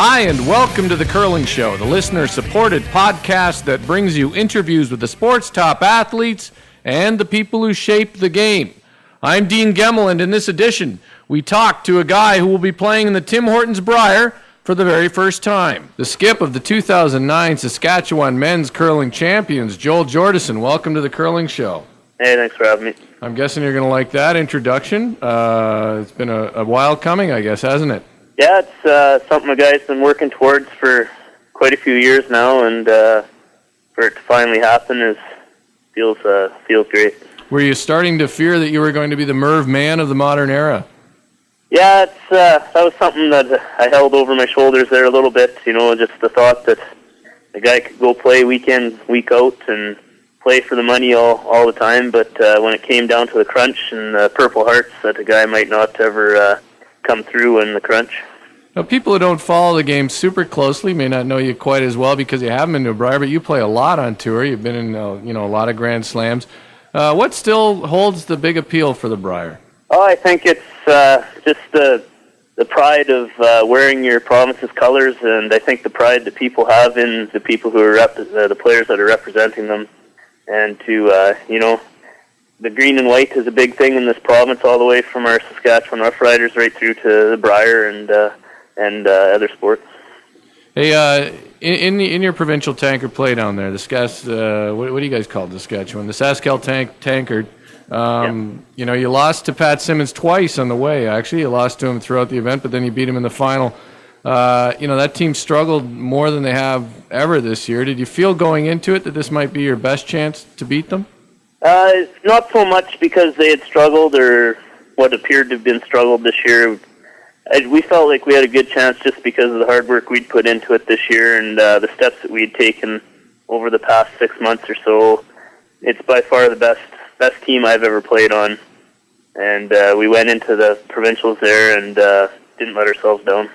Hi, and welcome to The Curling Show, the listener-supported podcast that brings you interviews with the sport's top athletes and the people who shape the game. I'm Dean Gemmel, and in this edition, we talk to a guy who will be playing in the Tim Hortons Brier for the very first time. The skip of the 2009 Saskatchewan men's curling champions, Joel Jordison. Welcome to The Curling Show. Hey, thanks for having me. I'm guessing you're going to like that introduction. It's been a while coming, I guess, hasn't it? Yeah, it's something the guys been working towards for quite a few years now, and for it to finally happen feels great. Were you starting to fear that you were going to be the Merv man of the modern era? Yeah, that was something that I held over my shoulders there a little bit. You know, just the thought that the guy could go play week in, week out, and play for the money all the time. But when it came down to the crunch and the Purple Hearts, that the guy might not ever come through in the crunch. Now, people who don't follow the game super closely may not know you quite as well because you haven't been to a Brier, but you play a lot on tour. You've been in a lot of Grand Slams. What still holds the big appeal for the Brier? Oh, I think it's just the pride of wearing your province's colors, and I think the pride that people have in the people who are the players that are representing them, and to the green and white is a big thing in this province, all the way from our Saskatchewan Rough Riders right through to the Brier and other sports. Hey, in your provincial tanker play down there, the what do you guys call it, Saskatchewan? The Saskatchewan tankard. You lost to Pat Simmons twice on the way. Actually, you lost to him throughout the event, but then you beat him in the final. That team struggled more than they have ever this year. Did you feel going into it that this might be your best chance to beat them? Not so much because they had struggled or what appeared to have been struggled this year. We felt like we had a good chance just because of the hard work we'd put into it this year and the steps that we'd taken over the past 6 months or so. It's by far the best team I've ever played on, and we went into the provincials there and didn't let ourselves down.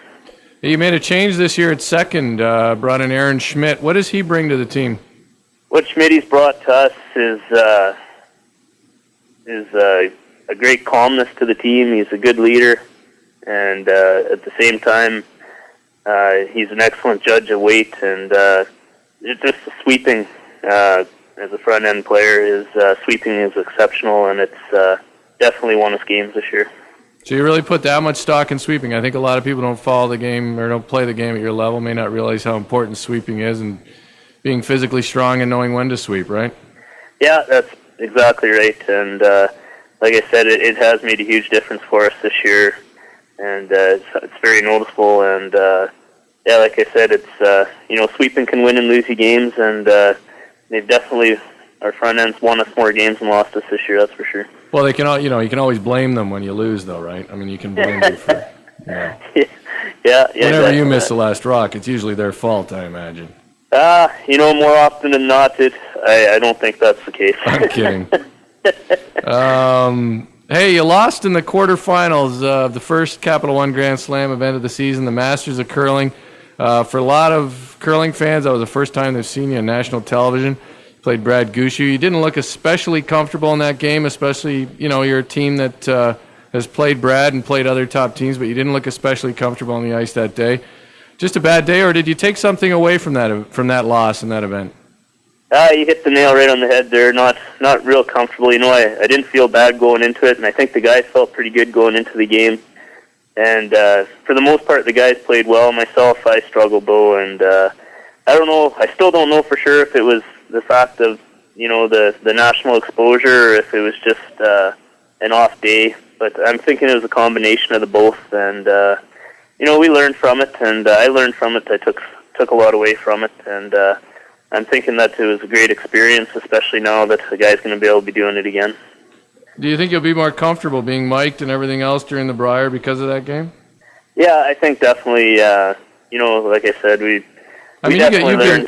You made a change this year at second, brought in Aaron Schmidt. What does he bring to the team? What Schmidt's brought to us is a great calmness to the team. He's a good leader, and at the same time, he's an excellent judge of weight, and just the sweeping as a front-end player, his sweeping is exceptional, and it's definitely won us games this year. So you really put that much stock in sweeping. I think a lot of people don't follow the game or don't play the game at your level, may not realize how important sweeping is and being physically strong and knowing when to sweep, right? Yeah, that's exactly right. And like I said, it has made a huge difference for us this year, and it's very noticeable. And like I said, it's sweeping can win and lose you games, and they've definitely, our front ends won us more games than lost us this year. That's for sure. Well, they can you can always blame them when you lose, though, right? I mean, you can blame them for Yeah. Whenever exactly. you miss the last rock, it's usually their fault, I imagine. More often than not, I don't think that's the case. I'm kidding. Hey, you lost in the quarterfinals of the first Capital One Grand Slam event of the season, the Masters of Curling. For a lot of curling fans, that was the first time they've seen you on national television. You played Brad Gushu. You didn't look especially comfortable in that game, especially, you're a team that has played Brad and played other top teams, but you didn't look especially comfortable on the ice that day. Just a bad day, or did you take something away from that loss in that event? You hit the nail right on the head there. Not real comfortable. I didn't feel bad going into it, and I think the guys felt pretty good going into the game. And for the most part, the guys played well. Myself, I struggled though, and I don't know. I still don't know for sure if it was the fact of the national exposure, or if it was just an off day. But I'm thinking it was a combination of the both, and we learned from it, and I learned from it. I took a lot away from it, and I'm thinking that it was a great experience, especially now that the guy's going to be able to be doing it again. Do you think you'll be more comfortable being mic'd and everything else during the Brier because of that game? Yeah, I think definitely. Like I said, we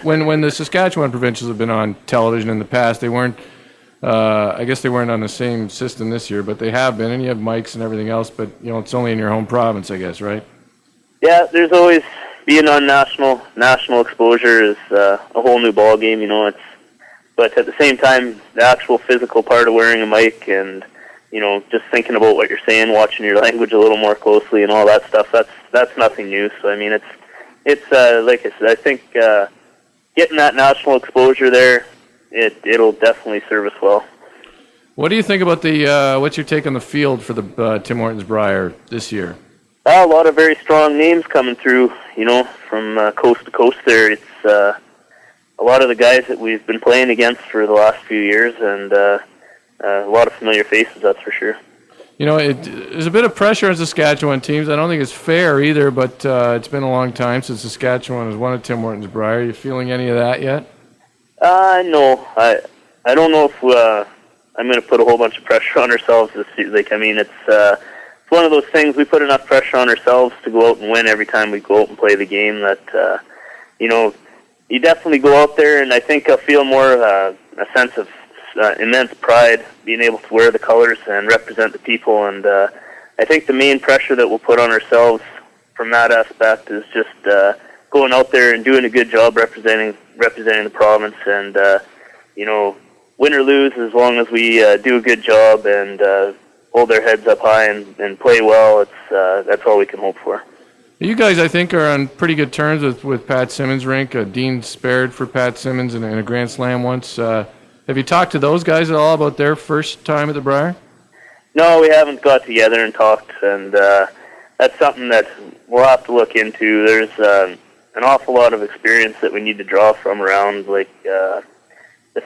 when the Saskatchewan provincials have been on television in the past, they weren't. I guess they weren't on the same system this year, but they have been, and you have mics and everything else. But it's only in your home province, I guess, right? Yeah, there's always being on national exposure is a whole new ball game. But at the same time, the actual physical part of wearing a mic and just thinking about what you're saying, watching your language a little more closely, and all that stuff. That's nothing new. So I mean, it's like I said, I think getting that national exposure there, it'll definitely serve us well. What do you think about the what's your take on the field for the Tim Hortons Brier this year? A lot of very strong names coming through, from coast to coast there. It's a lot of the guys that we've been playing against for the last few years, and a lot of familiar faces, that's for sure. There's a bit of pressure on Saskatchewan teams. I don't think it's fair either, but it's been a long time since Saskatchewan has won a Tim Hortons Brier. Are you feeling any of that yet? No. I don't know if I'm going to put a whole bunch of pressure on ourselves this season. It's one of those things. We put enough pressure on ourselves to go out and win every time we go out and play the game that, you definitely go out there, and I think I'll feel more a sense of immense pride being able to wear the colors and represent the people. And I think the main pressure that we'll put on ourselves from that aspect is just going out there and doing a good job representing the province. And win or lose, as long as we do a good job and hold our heads up high and play well, that's all we can hope for. You guys, I think, are on pretty good terms with Pat Simmons' rink. Dean spared for Pat Simmons in a Grand Slam once. Have you talked to those guys at all about their first time at the Brier? No, we haven't got together and talked, and that's something that we'll have to look into. There's an awful lot of experience that we need to draw from around, like the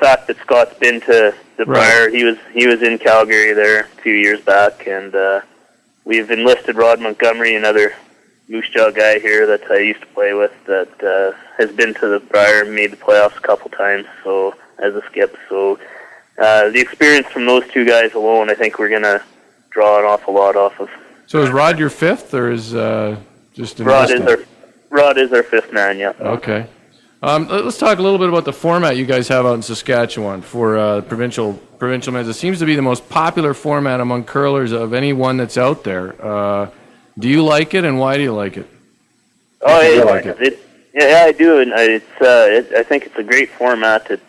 fact that Scott's been to the Brier. He was in Calgary there a few years back, and we've enlisted Rod Montgomery, another Moose Jaw guy here that I used to play with, that has been to the Brier and made the playoffs a couple times, so as a skip. So the experience from those two guys alone, I think we're going to draw an awful lot off of. So is Rod your fifth, or is just Rod is our fifth man, yeah. Okay. Let's talk a little bit about the format you guys have out in Saskatchewan for provincial men's. It seems to be the most popular format among curlers of any one that's out there. Do you like it, and why do you like it? Oh, yeah, I do, and I think it's a great format. It's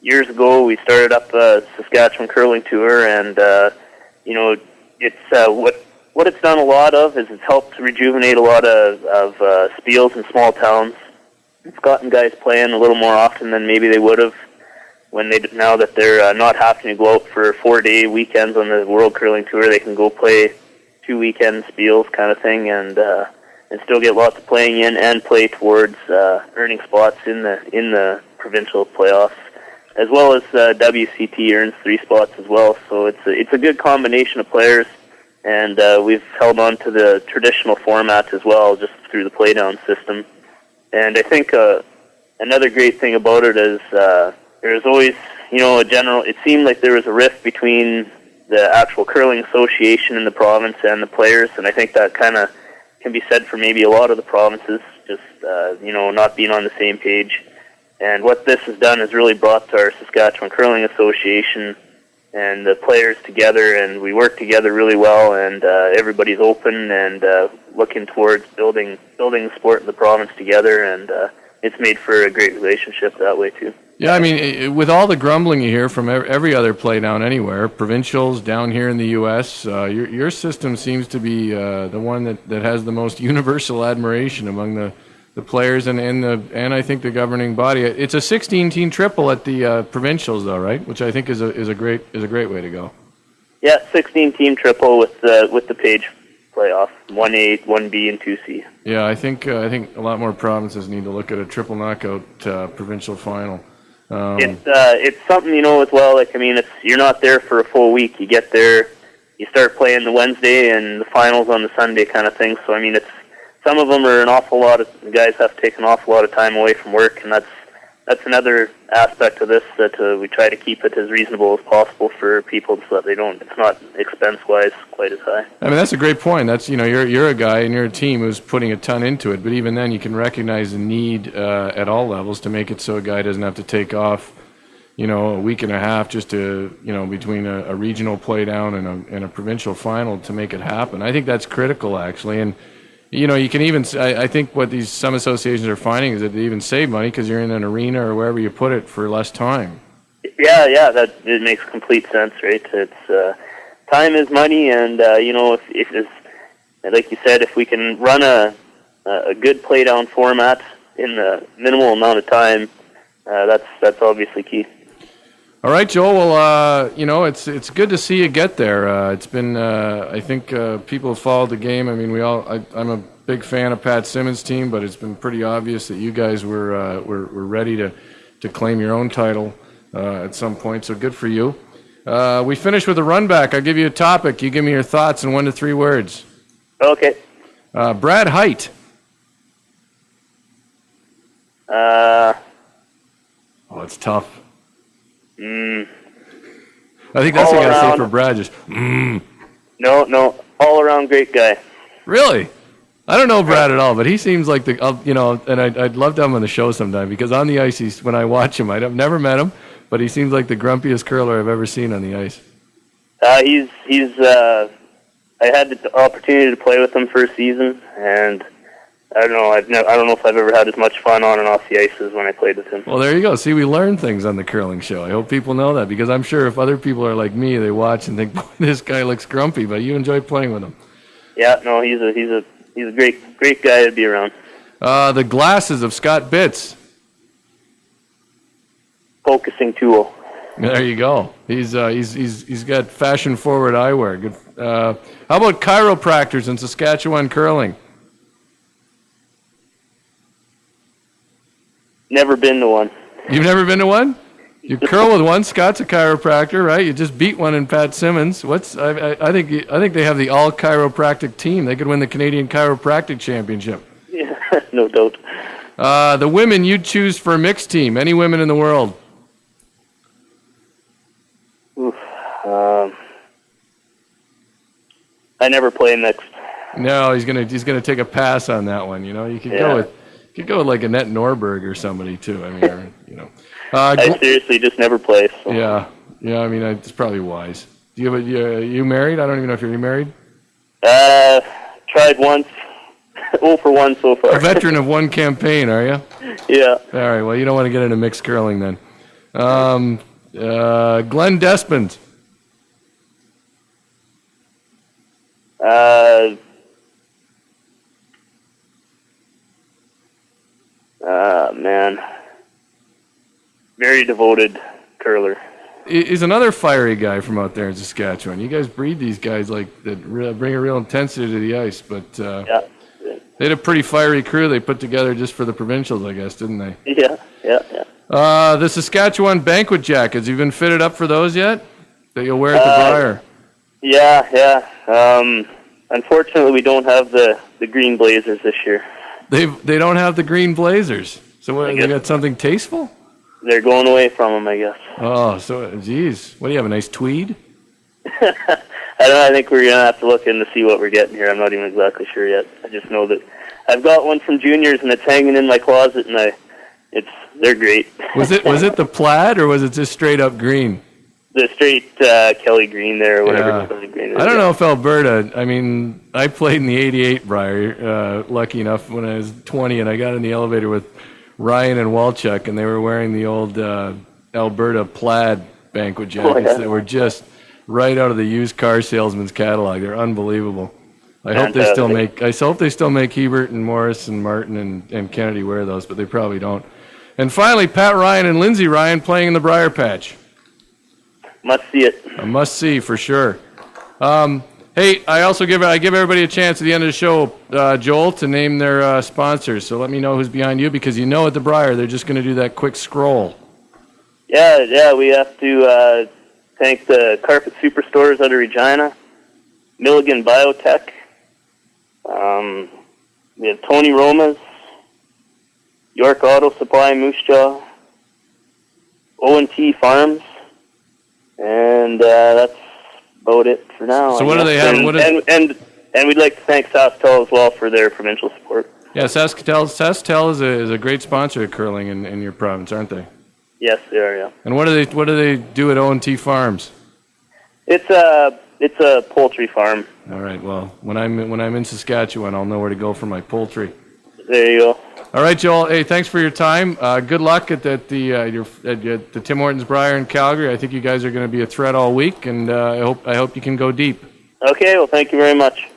years ago we started up Saskatchewan Curling Tour, and it's what it's done a lot of is it's helped rejuvenate a lot of spiels in small towns. It's gotten guys playing a little more often than maybe they would have now that they're not having to go out for 4-day weekends on the World Curling Tour. They can go play 2 weekend spiels kind of thing, and still get lots of playing in and play towards earning spots in the provincial playoffs, as well as WCT earns 3 spots as well. So it's a good combination of players, and we've held on to the traditional format as well, just through the playdown system. And I think another great thing about it is there's always it seemed like there was a rift between the actual curling association in the province and the players, and I think that kind of can be said for maybe a lot of the provinces, just not being on the same page. And what this has done is really brought our Saskatchewan Curling Association and the players together, and we work together really well, and everybody's open and looking towards building the sport in the province together, and it's made for a great relationship that way too. Yeah, I mean, with all the grumbling you hear from every other play down anywhere, provincials down here in the U.S., your system seems to be the one that has the most universal admiration among the players and I think the governing body. It's a 16-team triple at the provincials, though, right? Which I think is a great way to go. Yeah, 16-team triple with the page playoff, 1A, 1B, and 2C. Yeah, I think a lot more provinces need to look at a triple knockout provincial final. It's something as well. Like, I mean, you're not there for a full week. You get there, you start playing the Wednesday, and the finals on the Sunday, kind of thing. So I mean, some of them are an awful lot of guys have to take an awful lot of time away from work, and that's another aspect of this that we try to keep it as reasonable as possible for people so that it's not expense-wise quite as high. I mean, that's a great point. That's, you're a guy and you're a team who's putting a ton into it, but even then you can recognize the need at all levels to make it so a guy doesn't have to take off, a week and a half just to, between a regional play down and a provincial final to make it happen. I think that's critical, actually, and you can even, I think what some associations are finding is that they even save money because you're in an arena or wherever you put it for less time. Yeah, that it makes complete sense, right? It's time is money, and if like you said, if we can run a a good play down format in the minimal amount of time, that's obviously key. All right, Joel. Well, it's good to see you get there. It's been, I think, people have followed the game. I mean, I'm a big fan of Pat Simmons' team, but it's been pretty obvious that you guys were ready to claim your own title at some point. So good for you. We finished with a run back. I'll give you a topic. You give me your thoughts in 1 to 3 words. Okay. Brad Height. It's tough. I think that's what I gotta say for Brad. Just No, all around great guy. Really? I don't know Brad at all, but he seems like and I'd love to have him on the show sometime because on the ice, when I watch him, I've never met him, but he seems like the grumpiest curler I've ever seen on the ice. I had the opportunity to play with him for a season, and I don't know. I don't know if I've ever had as much fun on and off the ice as when I played with him. Well, there you go. See, we learn things on the curling show. I hope people know that because I'm sure if other people are like me, they watch and think, boy, this guy looks grumpy, but you enjoy playing with him. Yeah, no, he's a great guy to be around. The glasses of Scott Bitts. Focusing tool. There you go. He's got fashion forward eyewear. Good. How about chiropractors in Saskatchewan curling? Never been to one. You've never been to one? You curl with one. Scott's a chiropractor, right? You just beat one in Pat Simmons. I think they have the all chiropractic team. They could win the Canadian Chiropractic Championship. Yeah, no doubt. The women you'd choose for a mixed team. Any women in the world? Oof. I never play mixed. No, he's gonna take a pass on that one. You could go with like Annette Norberg or somebody too. I mean, I seriously just never play. So. Yeah. I mean, it's probably wise. Do you married? I don't even know if you're married. Tried once. 0 for 1 so far. A veteran of one campaign, are you? Yeah. All right. Well, you don't want to get into mixed curling then. Glenn Despond. Man. Very devoted curler. He's another fiery guy from out there in Saskatchewan. You guys breed these guys that bring a real intensity to the ice, but yeah. They had a pretty fiery crew they put together just for the provincials, I guess, didn't they? Yeah. The Saskatchewan banquet jackets, you've been fitted up for those yet? That you'll wear at the Brier? Yeah. Unfortunately, we don't have the green blazers this year. They don't have the green blazers. So what, they got something tasteful? They're going away from them, I guess. Oh, so, geez. What do you have, a nice tweed? I don't know. I think we're going to have to look in to see what we're getting here. I'm not even exactly sure yet. I just know that I've got one from juniors, and it's hanging in my closet, and they're great. Was it the plaid, or was it just straight up green? The straight Kelly green there, or whatever Kelly green is. I don't know if Alberta, I mean, I played in the 88 Brier, lucky enough when I was 20, and I got in the elevator with Ryan and Walchuk, and they were wearing the old Alberta plaid banquet jackets that were just right out of the used car salesman's catalog. They're unbelievable. I hope they still make Hebert and Morris and Martin and Kennedy wear those, but they probably don't. And finally, Pat Ryan and Lindsay Ryan playing in the Brier Patch. Must see it. A must see for sure. Hey, I give everybody a chance at the end of the show, Joel, to name their sponsors. So let me know who's behind you, because at the Brier they're just going to do that quick scroll. Yeah, we have to thank the Carpet Superstores out of Regina, Milligan Biotech. We have Tony Romas, York Auto Supply, Moose Jaw, O&T Farms, and that's about it for now. So what do they have? And we'd like to thank SaskTel as well for their provincial support. Yeah, SaskTel is a great sponsor of curling in your province, aren't they? Yes, they are. Yeah. And what do they do at O&T Farms? It's a poultry farm. All right. Well, when I'm in Saskatchewan, I'll know where to go for my poultry. There you go. All right, Joel. Hey, thanks for your time. Good luck at the Tim Hortons Brier in Calgary. I think you guys are going to be a threat all week, and I hope you can go deep. Okay. Well, thank you very much.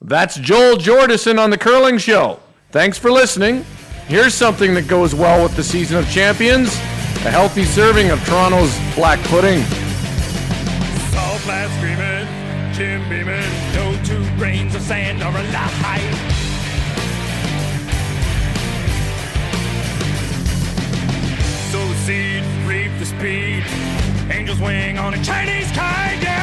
That's Joel Jordison on The Curling Show. Thanks for listening. Here's something that goes well with the Season of Champions: a healthy serving of Toronto's black pudding. Salt flat screaming, chin beaming, no two grains of sand are alike. Sow the seed, reap the speed, angel's wing on a Chinese kite, yeah!